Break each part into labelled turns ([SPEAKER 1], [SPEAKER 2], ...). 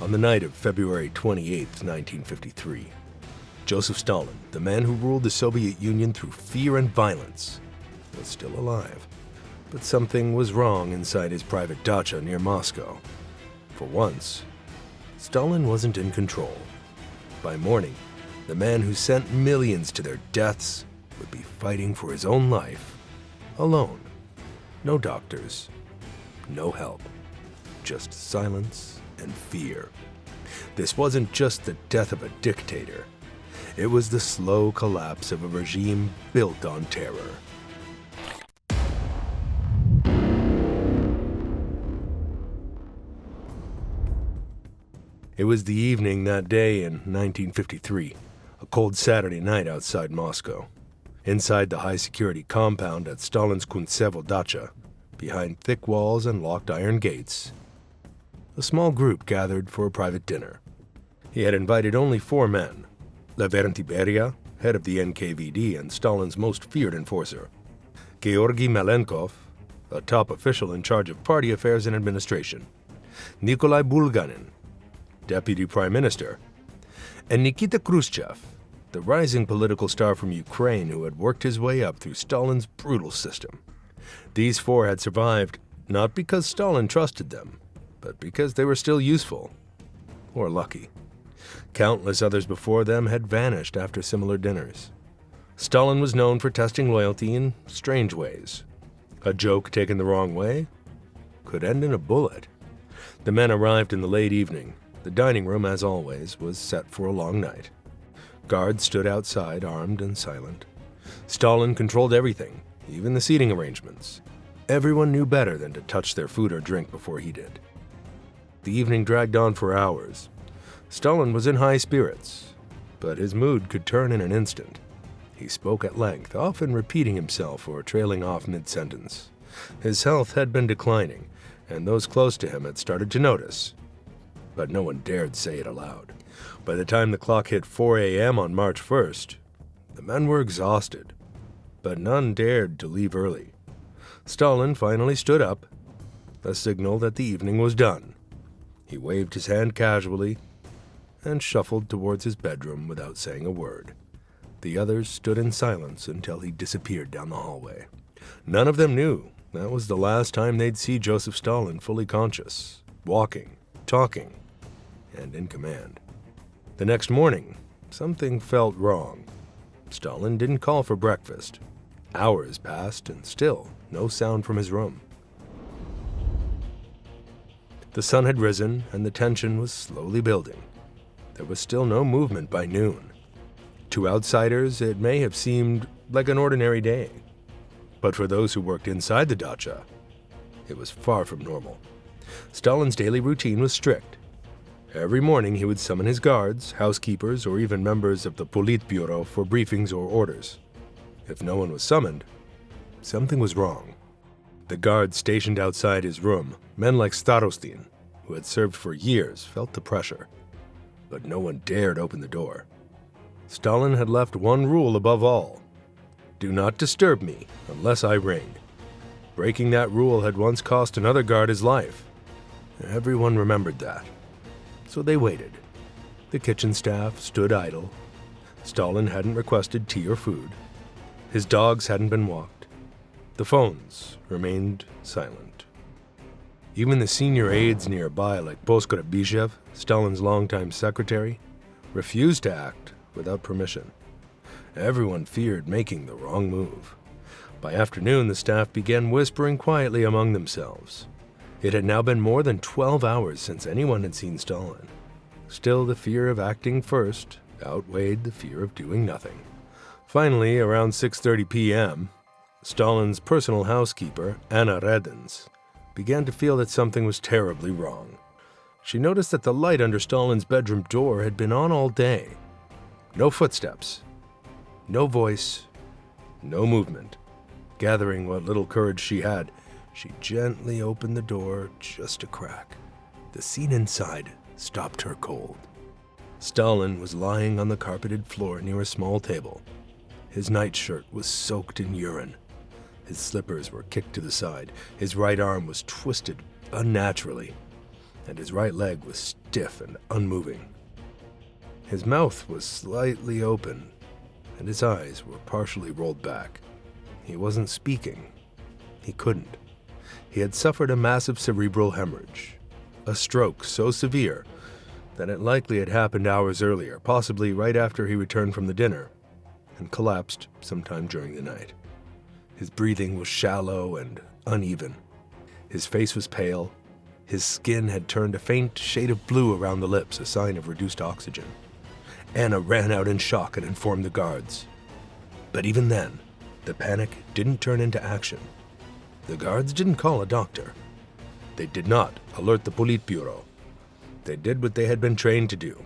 [SPEAKER 1] On the night of February 28, 1953, Joseph Stalin, the man who ruled the Soviet Union through fear and violence, was still alive. But something was wrong inside his private dacha near Moscow. For once, Stalin wasn't in control. By morning, the man who sent millions to their deaths would be fighting for his own life, alone. No doctors, no help, just silence and fear. This wasn't just the death of a dictator. It was the slow collapse of a regime built on terror. It was the evening that day in 1953, a cold Saturday night outside Moscow. Inside the high-security compound at Stalin's Kuntsevo dacha, behind thick walls and locked iron gates, a small group gathered for a private dinner. He had invited only 4 men: Levent Beria, head of the NKVD and Stalin's most feared enforcer; Georgy Malenkov, a top official in charge of party affairs and administration; Nikolai Bulganin, deputy prime minister; and Nikita Khrushchev, the rising political star from Ukraine who had worked his way up through Stalin's brutal system. These 4 had survived not because Stalin trusted them, but because they were still useful, or lucky. Countless others before them had vanished after similar dinners. Stalin was known for testing loyalty in strange ways. A joke taken the wrong way could end in a bullet. The men arrived in the late evening. The dining room, as always, was set for a long night. Guards stood outside, armed and silent. Stalin controlled everything, even the seating arrangements. Everyone knew better than to touch their food or drink before he did. The evening dragged on for hours. Stalin was in high spirits, but his mood could turn in an instant. He spoke at length, often repeating himself or trailing off mid-sentence. His health had been declining, and those close to him had started to notice, but no one dared say it aloud. By the time the clock hit 4 a.m. on March 1st, the men were exhausted, but none dared to leave early. Stalin finally stood up, a signal that the evening was done. He waved his hand casually and shuffled towards his bedroom without saying a word. The others stood in silence until he disappeared down the hallway. None of them knew that was the last time they'd see Joseph Stalin fully conscious, walking, talking, and in command. The next morning, something felt wrong. Stalin didn't call for breakfast. Hours passed, and still no sound from his room. The sun had risen, and the tension was slowly building. There was still no movement by noon. To outsiders, it may have seemed like an ordinary day. But for those who worked inside the dacha, it was far from normal. Stalin's daily routine was strict. Every morning he would summon his guards, housekeepers, or even members of the Politburo for briefings or orders. If no one was summoned, something was wrong. The guards stationed outside his room, men like Starostin, who had served for years, felt the pressure. But no one dared open the door. Stalin had left one rule above all: do not disturb me unless I ring. Breaking that rule had once cost another guard his life. Everyone remembered that. So they waited. The kitchen staff stood idle. Stalin hadn't requested tea or food. His dogs hadn't been walked. The phones remained silent. Even the senior aides nearby, like Poskorabyshev, Stalin's longtime secretary, refused to act without permission. Everyone feared making the wrong move. By afternoon, the staff began whispering quietly among themselves. It had now been more than 12 hours since anyone had seen Stalin. Still, the fear of acting first outweighed the fear of doing nothing. Finally, around 6:30 p.m., Stalin's personal housekeeper, Anna Redens, began to feel that something was terribly wrong. She noticed that the light under Stalin's bedroom door had been on all day. No footsteps, no voice, no movement. Gathering what little courage she had, she gently opened the door just a crack. The scene inside stopped her cold. Stalin was lying on the carpeted floor near a small table. His nightshirt was soaked in urine. His slippers were kicked to the side. His right arm was twisted unnaturally. and his right leg was stiff and unmoving. His mouth was slightly open, and his eyes were partially rolled back. He wasn't speaking. He couldn't. He had suffered a massive cerebral hemorrhage, a stroke so severe that it likely had happened hours earlier, possibly right after he returned from the dinner, and collapsed sometime during the night. His breathing was shallow and uneven. His face was pale. His skin had turned a faint shade of blue around the lips, a sign of reduced oxygen. Anna ran out in shock and informed the guards. But even then, the panic didn't turn into action. The guards didn't call a doctor. They did not alert the Politburo. They did what they had been trained to do,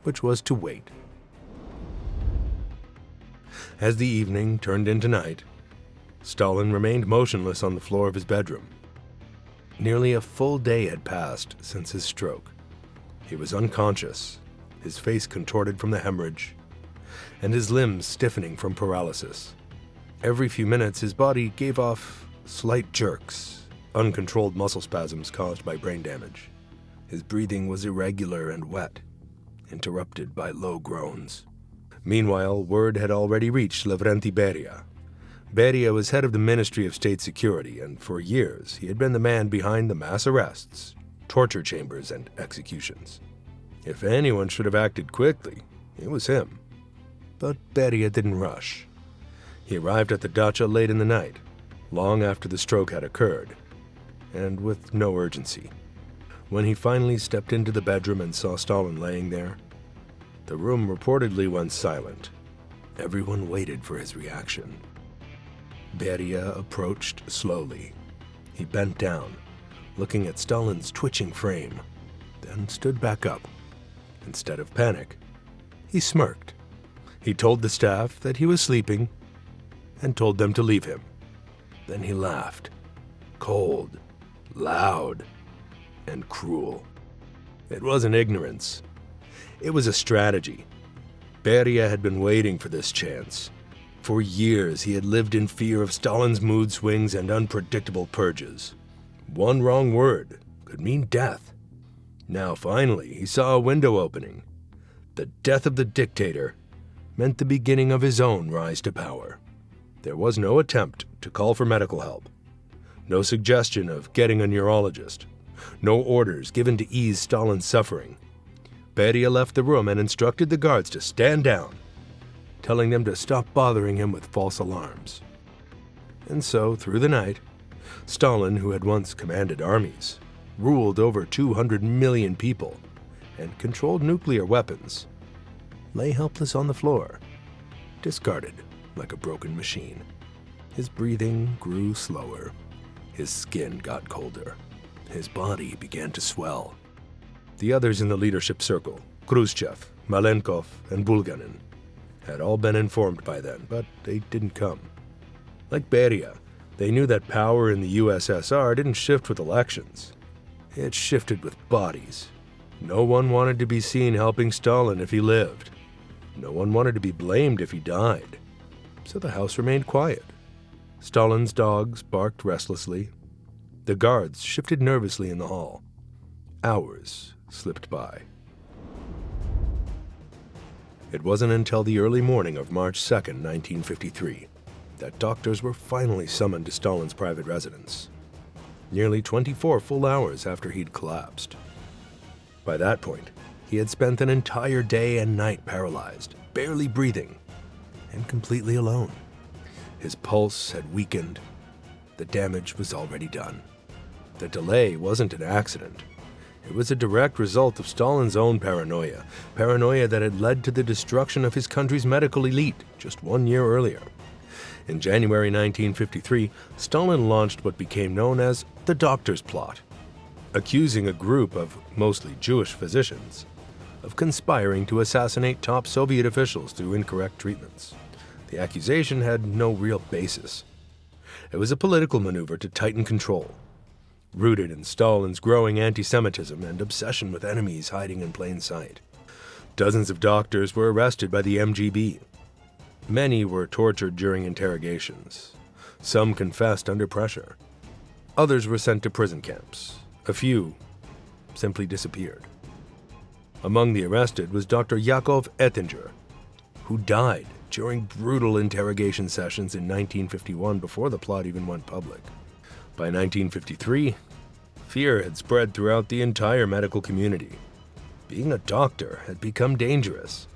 [SPEAKER 1] which was to wait. As the evening turned into night, Stalin remained motionless on the floor of his bedroom. Nearly a full day had passed since his stroke. He was unconscious, his face contorted from the hemorrhage, and his limbs stiffening from paralysis. Every few minutes, his body gave off slight jerks, uncontrolled muscle spasms caused by brain damage. His breathing was irregular and wet, interrupted by low groans. Meanwhile, word had already reached Lavrenti Beria. Beria was head of the Ministry of State Security, and for years he had been the man behind the mass arrests, torture chambers, and executions. If anyone should have acted quickly, it was him. But Beria didn't rush. He arrived at the dacha late in the night, long after the stroke had occurred, and with no urgency. When he finally stepped into the bedroom and saw Stalin laying there, the room reportedly went silent. Everyone waited for his reaction. Beria approached slowly. He bent down, looking at Stalin's twitching frame, then stood back up. Instead of panic, he smirked. He told the staff that he was sleeping and told them to leave him. Then he laughed, cold, loud, and cruel. It wasn't ignorance. It was a strategy. Beria had been waiting for this chance. For years, he had lived in fear of Stalin's mood swings and unpredictable purges. One wrong word could mean death. Now, finally, he saw a window opening. The death of the dictator meant the beginning of his own rise to power. There was no attempt to call for medical help, no suggestion of getting a neurologist, no orders given to ease Stalin's suffering. Beria left the room and instructed the guards to stand down, telling them to stop bothering him with false alarms. And so, through the night, Stalin, who had once commanded armies, ruled over 200 million people, and controlled nuclear weapons, lay helpless on the floor, discarded like a broken machine. His breathing grew slower. His skin got colder. His body began to swell. The others in the leadership circle, Khrushchev, Malenkov, and Bulganin, had all been informed by then, but they didn't come. Like Beria, they knew that power in the USSR didn't shift with elections. It shifted with bodies. No one wanted to be seen helping Stalin if he lived. No one wanted to be blamed if he died. So the house remained quiet. Stalin's dogs barked restlessly. The guards shifted nervously in the hall. Hours slipped by. It wasn't until the early morning of March 2nd, 1953, that doctors were finally summoned to Stalin's private residence, nearly 24 full hours after he'd collapsed. By that point, he had spent an entire day and night paralyzed, barely breathing, and completely alone. His pulse had weakened. The damage was already done. The delay wasn't an accident. It was a direct result of Stalin's own paranoia that had led to the destruction of his country's medical elite just 1 year earlier. In January 1953, Stalin launched what became known as the Doctor's Plot, accusing a group of mostly Jewish physicians of conspiring to assassinate top Soviet officials through incorrect treatments. The accusation had no real basis. It was a political maneuver to tighten control, rooted in Stalin's growing anti-Semitism and obsession with enemies hiding in plain sight. Dozens of doctors were arrested by the MGB. Many were tortured during interrogations. Some confessed under pressure. Others were sent to prison camps. A few simply disappeared. Among the arrested was Dr. Yakov Ettinger, who died during brutal interrogation sessions in 1951 before the plot even went public. By 1953, fear had spread throughout the entire medical community. Being a doctor had become dangerous.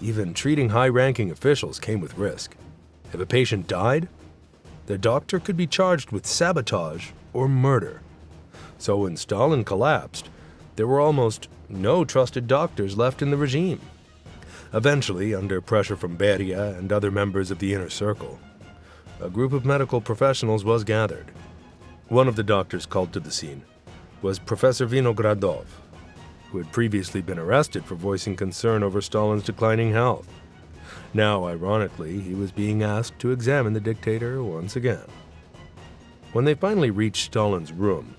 [SPEAKER 1] Even treating high-ranking officials came with risk. If a patient died, the doctor could be charged with sabotage or murder. So when Stalin collapsed, there were almost no trusted doctors left in the regime. Eventually, under pressure from Beria and other members of the inner circle, a group of medical professionals was gathered. One of the doctors called to the scene was Professor Vinogradov, who had previously been arrested for voicing concern over Stalin's declining health. Now, ironically, he was being asked to examine the dictator once again. When they finally reached Stalin's room,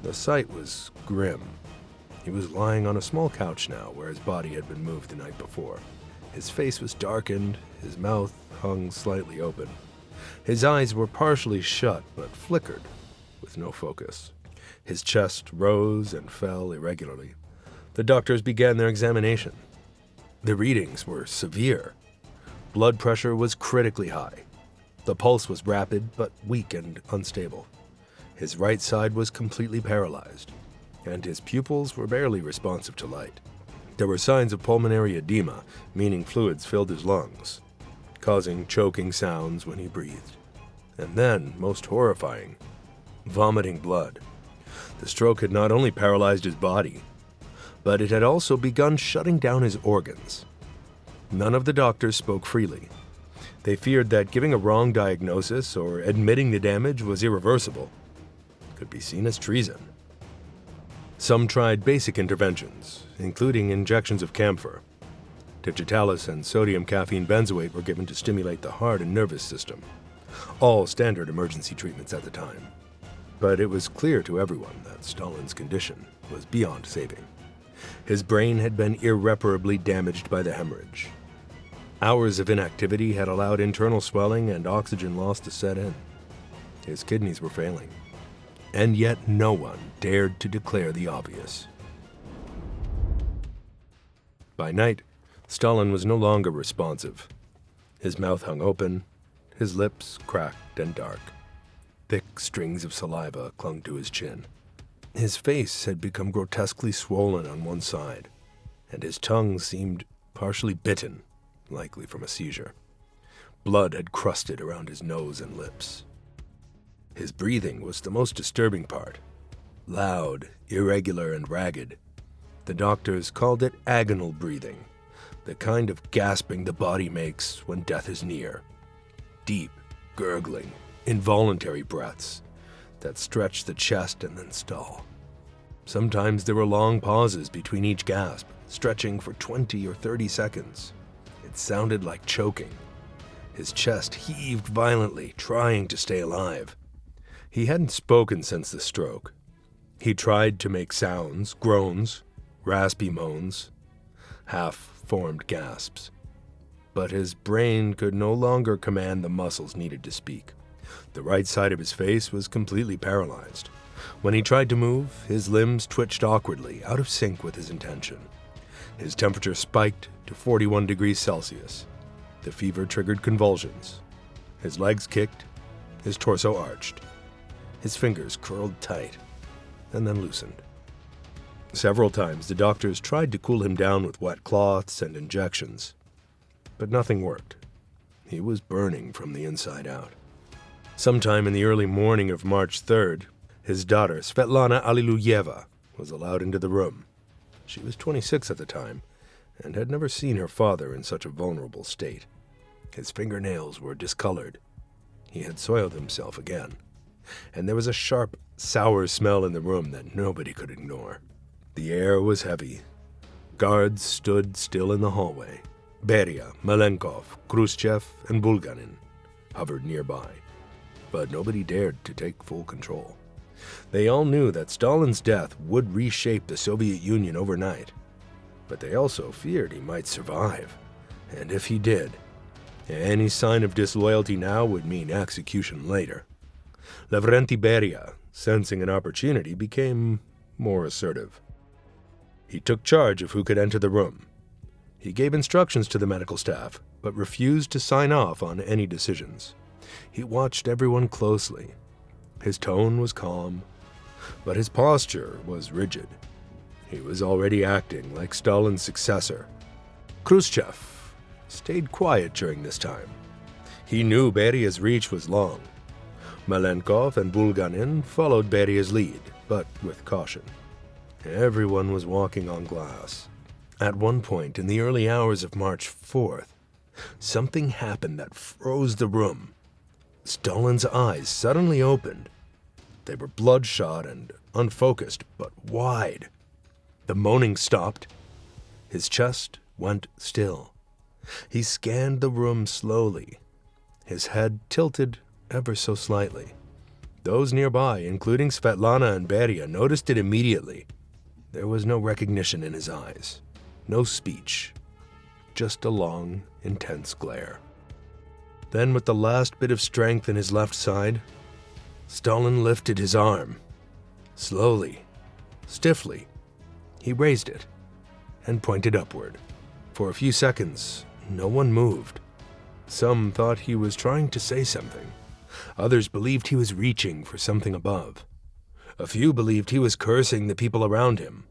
[SPEAKER 1] the sight was grim. He was lying on a small couch now where his body had been moved the night before. His face was darkened, his mouth hung slightly open. His eyes were partially shut but flickered, with no focus. His chest rose and fell irregularly. The doctors began their examination. The readings were severe. Blood pressure was critically high. The pulse was rapid but weak and unstable. His right side was completely paralyzed, and his pupils were barely responsive to light. There were signs of pulmonary edema, meaning fluids filled his lungs, causing choking sounds when he breathed. And then, most horrifying, vomiting blood. The stroke had not only paralyzed his body, but it had also begun shutting down his organs. None of the doctors spoke freely. They feared that giving a wrong diagnosis or admitting the damage was irreversible could be seen as treason. Some tried basic interventions, including injections of camphor. Digitalis and sodium caffeine benzoate were given to stimulate the heart and nervous system, all standard emergency treatments at the time. But it was clear to everyone that Stalin's condition was beyond saving. His brain had been irreparably damaged by the hemorrhage. Hours of inactivity had allowed internal swelling and oxygen loss to set in. His kidneys were failing. And yet no one dared to declare the obvious. By night, Stalin was no longer responsive. His mouth hung open, his lips cracked and dark. Thick strings of saliva clung to his chin. His face had become grotesquely swollen on one side, and his tongue seemed partially bitten, likely from a seizure. Blood had crusted around his nose and lips. His breathing was the most disturbing part. Loud, irregular, and ragged. The doctors called it agonal breathing, the kind of gasping the body makes when death is near. Deep, gurgling, involuntary breaths that stretch the chest and then stall. Sometimes there were long pauses between each gasp, stretching for 20 or 30 seconds. It sounded like choking. His chest heaved violently, trying to stay alive. He hadn't spoken since the stroke. He tried to make sounds, groans, raspy moans, half-formed gasps. But his brain could no longer command the muscles needed to speak. The right side of his face was completely paralyzed. When he tried to move, his limbs twitched awkwardly, out of sync with his intention. His temperature spiked to 41 degrees Celsius. The fever triggered convulsions. His legs kicked, his torso arched. His fingers curled tight and then loosened. Several times the doctors tried to cool him down with wet cloths and injections, but nothing worked. He was burning from the inside out. Sometime in the early morning of March 3rd, his daughter, Svetlana Alliluyeva, was allowed into the room. She was 26 at the time and had never seen her father in such a vulnerable state. His fingernails were discolored. He had soiled himself again, and there was a sharp, sour smell in the room that nobody could ignore. The air was heavy. Guards stood still in the hallway. Beria, Malenkov, Khrushchev, and Bulganin hovered nearby, but nobody dared to take full control. They all knew that Stalin's death would reshape the Soviet Union overnight, but they also feared he might survive, and if he did, any sign of disloyalty now would mean execution later. Lavrenti Beria, sensing an opportunity, became more assertive. He took charge of who could enter the room. He gave instructions to the medical staff, but refused to sign off on any decisions. He watched everyone closely. His tone was calm, but his posture was rigid. He was already acting like Stalin's successor. Khrushchev stayed quiet during this time. He knew Beria's reach was long. Malenkov and Bulganin followed Beria's lead, but with caution. Everyone was walking on glass. At one point in the early hours of March 4th, something happened that froze the room. Stalin's eyes suddenly opened. They were bloodshot and unfocused, but wide. The moaning stopped. His chest went still. He scanned the room slowly, his head tilted ever so slightly. Those nearby, including Svetlana and Beria, noticed it immediately. There was no recognition in his eyes, no speech, just a long, intense glare. Then, with the last bit of strength in his left side, Stalin lifted his arm. Slowly, stiffly, he raised it and pointed upward. For a few seconds, no one moved. Some thought he was trying to say something. Others believed he was reaching for something above. A few believed he was cursing the people around him.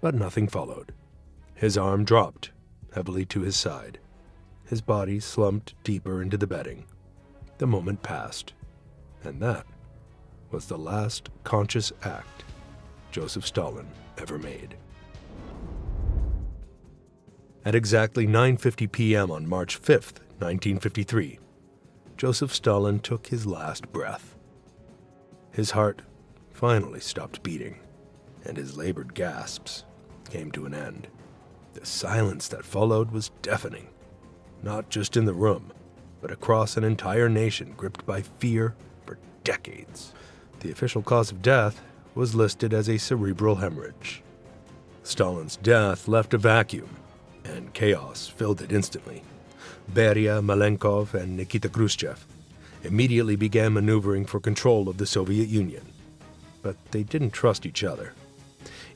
[SPEAKER 1] But nothing followed. His arm dropped heavily to his side. His body slumped deeper into the bedding. The moment passed, and that was the last conscious act Joseph Stalin ever made. At exactly 9:50 p.m. on March 5th, 1953, Joseph Stalin took his last breath. His heart finally stopped beating, and his labored gasps came to an end. The silence that followed was deafening, not just in the room, but across an entire nation gripped by fear for decades. The official cause of death was listed as a cerebral hemorrhage. Stalin's death left a vacuum, and chaos filled it instantly. Beria, Malenkov, and Nikita Khrushchev immediately began maneuvering for control of the Soviet Union. But they didn't trust each other.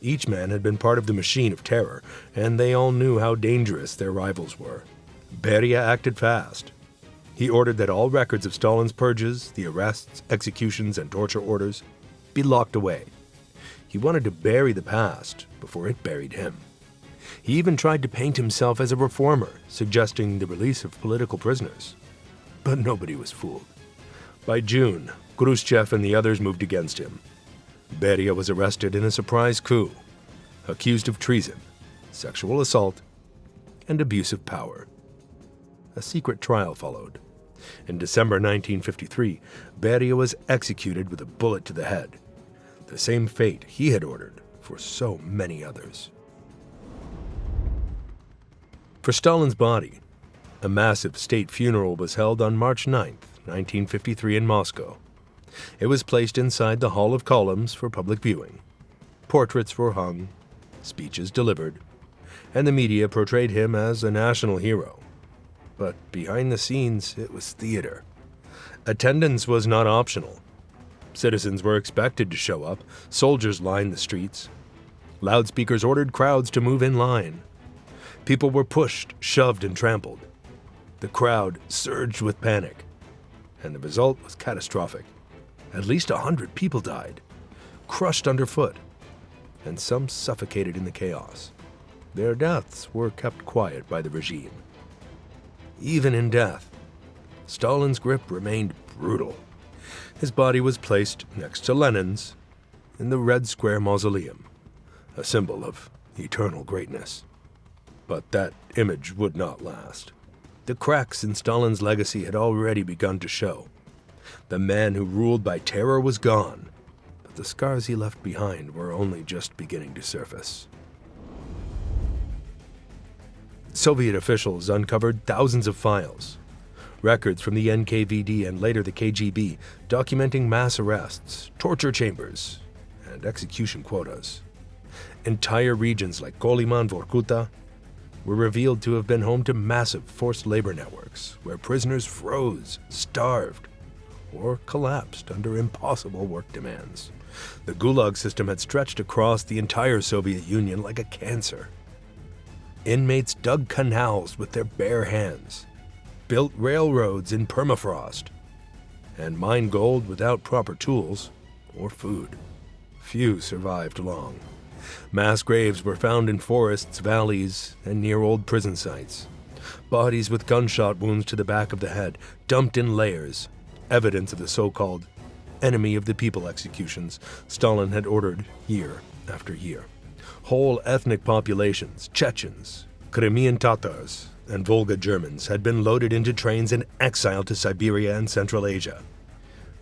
[SPEAKER 1] Each man had been part of the machine of terror, and they all knew how dangerous their rivals were. Beria acted fast. He ordered that all records of Stalin's purges, the arrests, executions, and torture orders be locked away. He wanted to bury the past before it buried him. He even tried to paint himself as a reformer, suggesting the release of political prisoners. But nobody was fooled. By June, Khrushchev and the others moved against him. Beria was arrested in a surprise coup, accused of treason, sexual assault, and abuse of power. A secret trial followed. In December 1953, Beria was executed with a bullet to the head, the same fate he had ordered for so many others. For Stalin's body, a massive state funeral was held on March 9, 1953 in Moscow. It was placed inside the Hall of Columns for public viewing. Portraits were hung, speeches delivered, and the media portrayed him as a national hero. But behind the scenes, it was theater. Attendance was not optional. Citizens were expected to show up. Soldiers lined the streets. Loudspeakers ordered crowds to move in line. People were pushed, shoved, and trampled. The crowd surged with panic, and the result was catastrophic. At least 100 people died, crushed underfoot, and some suffocated in the chaos. Their deaths were kept quiet by the regime. Even in death, Stalin's grip remained brutal. His body was placed next to Lenin's in the Red Square Mausoleum, a symbol of eternal greatness. But that image would not last. The cracks in Stalin's legacy had already begun to show. The man who ruled by terror was gone, but the scars he left behind were only just beginning to surface. Soviet officials uncovered thousands of files, records from the NKVD and later the KGB, documenting mass arrests, torture chambers, and execution quotas. Entire regions like Kolyma and Vorkuta were revealed to have been home to massive forced labor networks, where prisoners froze, starved, or collapsed under impossible work demands. The Gulag system had stretched across the entire Soviet Union like a cancer. Inmates dug canals with their bare hands, built railroads in permafrost, and mined gold without proper tools or food. Few survived long. Mass graves were found in forests, valleys, and near old prison sites. Bodies with gunshot wounds to the back of the head, dumped in layers, evidence of the so-called enemy of the people executions Stalin had ordered year after year. Whole ethnic populations, Chechens, Crimean Tatars, and Volga Germans, had been loaded into trains and exiled to Siberia and Central Asia.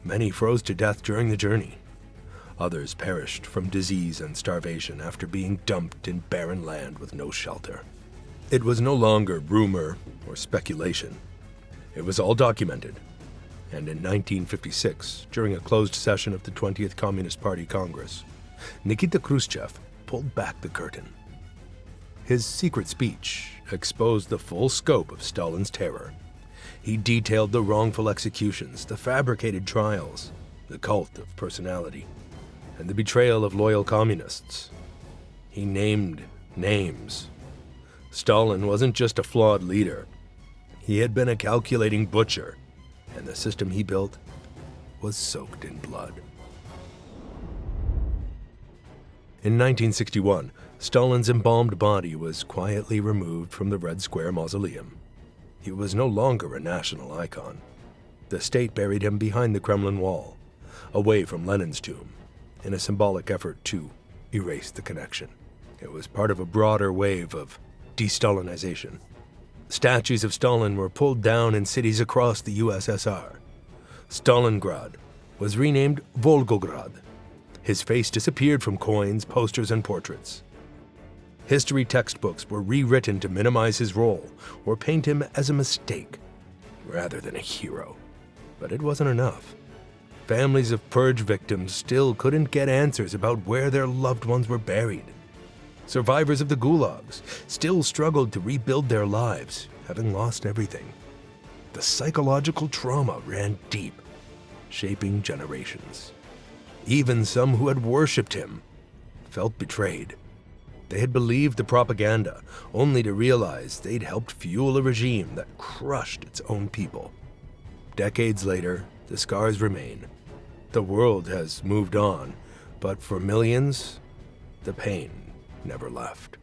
[SPEAKER 1] Many froze to death during the journey. Others perished from disease and starvation after being dumped in barren land with no shelter. It was no longer rumor or speculation. It was all documented. And in 1956, during a closed session of the 20th Communist Party Congress, Nikita Khrushchev pulled back the curtain. His secret speech exposed the full scope of Stalin's terror. He detailed the wrongful executions, the fabricated trials, the cult of personality, and the betrayal of loyal communists. He named names. Stalin wasn't just a flawed leader. He had been a calculating butcher, and the system he built was soaked in blood. In 1961, Stalin's embalmed body was quietly removed from the Red Square mausoleum. He was no longer a national icon. The state buried him behind the Kremlin wall, away from Lenin's tomb, in a symbolic effort to erase the connection. It was part of a broader wave of de-Stalinization. Statues of Stalin were pulled down in cities across the USSR. Stalingrad was renamed Volgograd. His face disappeared from coins, posters, and portraits. History textbooks were rewritten to minimize his role or paint him as a mistake rather than a hero. But it wasn't enough. Families of purge victims still couldn't get answers about where their loved ones were buried. Survivors of the gulags still struggled to rebuild their lives, having lost everything. The psychological trauma ran deep, shaping generations. Even some who had worshipped him felt betrayed. They had believed the propaganda, only to realize they'd helped fuel a regime that crushed its own people. Decades later, the scars remain. The world has moved on, but for millions, the pain never left.